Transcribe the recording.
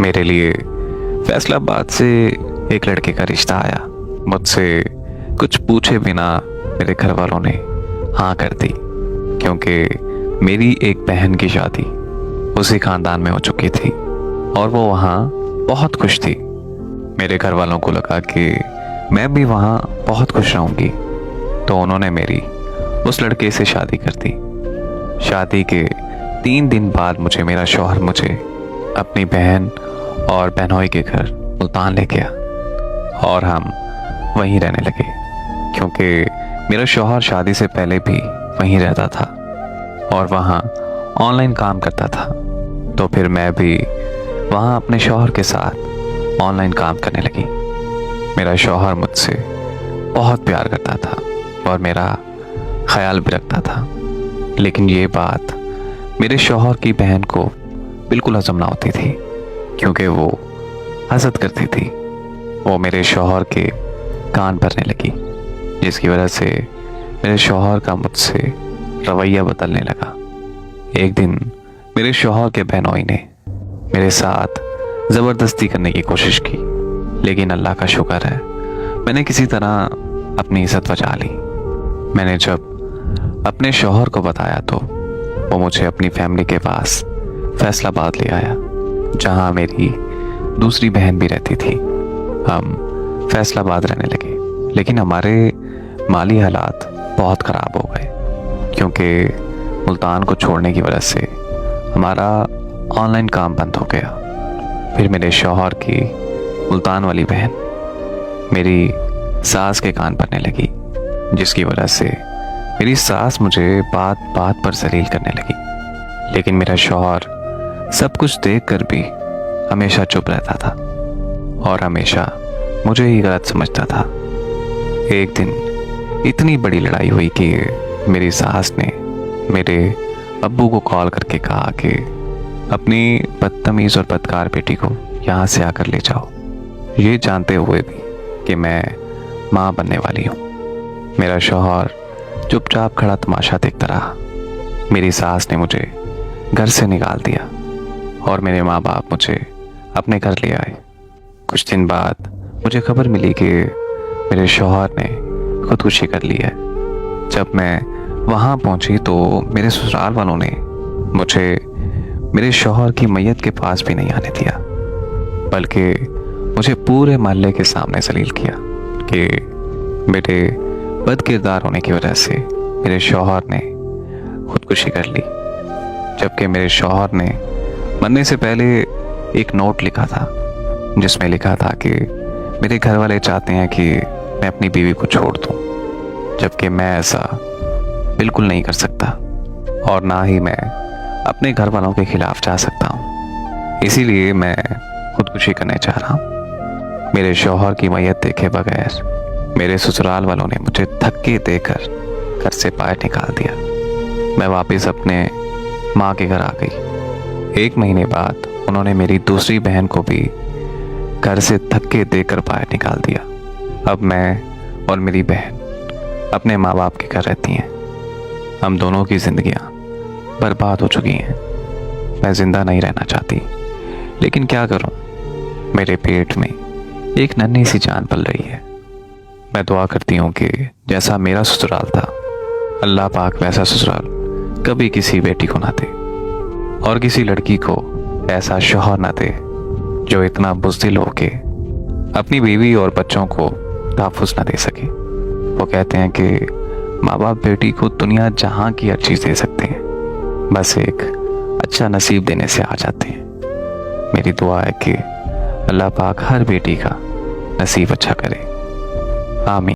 मेरे लिए फैसलाबाद से एक लड़के का रिश्ता आया। मुझसे कुछ पूछे बिना मेरे घर वालों ने हाँ कर दी, क्योंकि मेरी एक बहन की शादी उसी खानदान में हो चुकी थी और वो वहाँ बहुत खुश थी। मेरे घर वालों को लगा कि मैं भी वहाँ बहुत खुश रहूँगी, तो उन्होंने मेरी उस लड़के से शादी कर दी। शादी के 3 दिन बाद मेरा शौहर मुझे अपनी बहन और बहनोई के घर मुल्तान ले गया और हम वहीं रहने लगे, क्योंकि मेरा शौहर शादी से पहले भी वहीं रहता था और वहाँ ऑनलाइन काम करता था। तो फिर मैं भी वहाँ अपने शौहर के साथ ऑनलाइन काम करने लगी। मेरा शौहर मुझसे बहुत प्यार करता था और मेरा ख्याल भी रखता था, लेकिन ये बात मेरे शौहर की बहन को बिल्कुल हजम ना होती थी, क्योंकि वो हसद करती थी। वो मेरे शौहर के कान भरने लगी, जिसकी वजह से मेरे शौहर का मुझसे रवैया बदलने लगा। एक दिन मेरे शौहर के बहनोई ने मेरे साथ ज़बरदस्ती करने की कोशिश की, लेकिन अल्लाह का शुक्र है मैंने किसी तरह अपनी इज्जत बचा ली। मैंने जब अपने शौहर को बताया तो वो मुझे अपनी फैमिली के पास फैसलाबाद ले आया, जहाँ मेरी दूसरी बहन भी रहती थी। हम फैसलाबाद रहने लगे, लेकिन हमारे माली हालात बहुत ख़राब हो गए, क्योंकि मुल्तान को छोड़ने की वजह से हमारा ऑनलाइन काम बंद हो गया। फिर मेरे शौहर की मुल्तान वाली बहन मेरी सास के कान भरने लगी, जिसकी वजह से मेरी सास मुझे बात बात पर जलील करने लगी। लेकिन मेरा शौहर सब कुछ देखकर भी हमेशा चुप रहता था और हमेशा मुझे ही गलत समझता था। एक दिन इतनी बड़ी लड़ाई हुई कि मेरी सास ने मेरे अब्बू को कॉल करके कहा कि अपनी बदतमीज़ और बदकार बेटी को यहाँ से आकर ले जाओ, ये जानते हुए भी कि मैं माँ बनने वाली हूँ। मेरा शौहर चुपचाप खड़ा तमाशा देखता रहा। मेरी सास ने मुझे घर से निकाल दिया और मेरे माँ बाप मुझे अपने घर ले आए। कुछ दिन बाद मुझे खबर मिली कि मेरे शौहर ने खुदकुशी कर ली है। जब मैं वहाँ पहुँची तो मेरे ससुराल वालों ने मुझे मेरे शौहर की मैयत के पास भी नहीं आने दिया, बल्कि मुझे पूरे मोहल्ले के सामने जलील किया कि बेटे बद किरदार होने की वजह से मेरे शौहर ने खुदकुशी कर ली। जबकि मेरे शौहर ने मरने से पहले एक नोट लिखा था, जिसमें लिखा था कि मेरे घर वाले चाहते हैं कि मैं अपनी बीवी को छोड़ दूं, जबकि मैं ऐसा बिल्कुल नहीं कर सकता और ना ही मैं अपने घर वालों के खिलाफ जा सकता हूँ। इसीलिए मैं खुदकुशी करने चाह रहा हूँ। मेरे शौहर की मैयत देखे बगैर मेरे ससुराल वालों ने मुझे धक्के देकर घर से बाहर निकाल दिया। मैं वापस अपने माँ के घर आ गई। 1 महीने बाद उन्होंने मेरी दूसरी बहन को भी घर से धक्के देकर बाहर निकाल दिया। अब मैं और मेरी बहन अपने माँ बाप के घर रहती हैं। हम दोनों की जिंदगियाँ बर्बाद हो चुकी हैं। मैं जिंदा नहीं रहना चाहती, लेकिन क्या करूं, मेरे पेट में एक नन्ही सी जान पल रही है। मैं दुआ करती हूँ कि जैसा मेरा ससुराल था, अल्लाह पाक वैसा ससुराल कभी किसी बेटी को ना दे और किसी लड़की को ऐसा शौहर ना दे जो इतना बुज़दिल हो के अपनी बीवी और बच्चों को तहफ़्फ़ुज़ ना दे सके। वो कहते हैं कि माँ बाप बेटी को दुनिया जहाँ की हर चीज़ दे सकते हैं, बस एक अच्छा नसीब देने से आ जाते हैं। मेरी दुआ है कि अल्लाह पाक हर बेटी का नसीब अच्छा करे। आमीन।